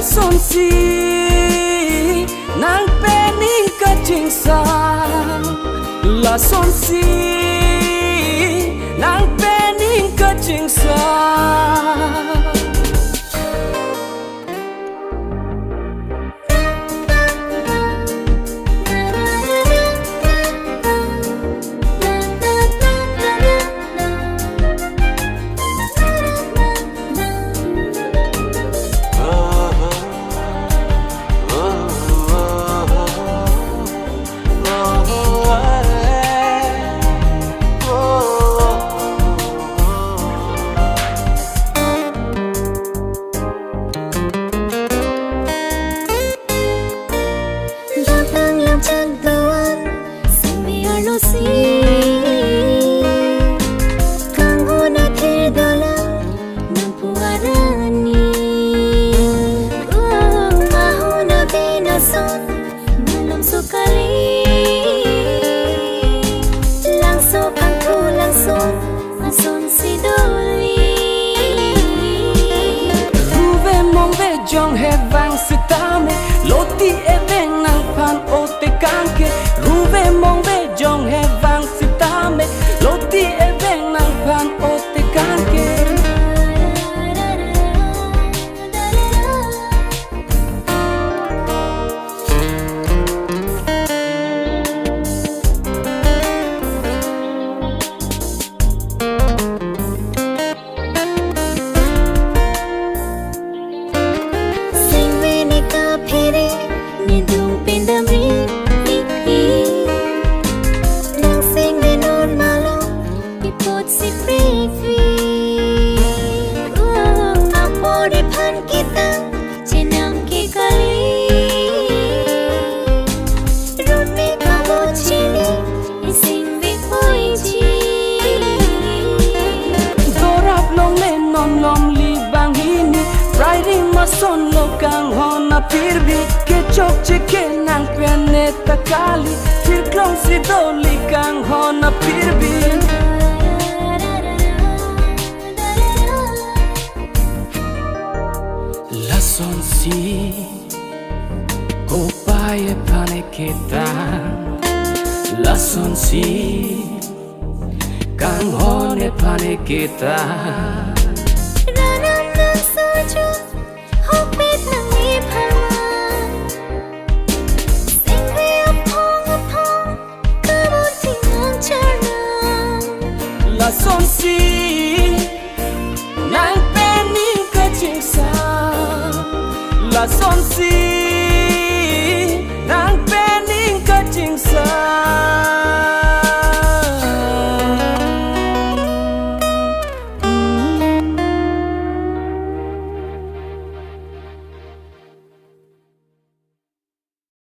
son si nang pening ka ching sa la son si nang pening ka ching sa Jong he vang sitame loti e veng nang pan o te kanke ruve mong ve jong he vang sitame loti e veng nang pan o te kanke son lo kang hona pirbi ke chok che ke nang planeta kali fir klong si doli kang hona pirbi la son si ko pae pane keta la son si kang hone pane keta la son si nang pening ka ching sa la son si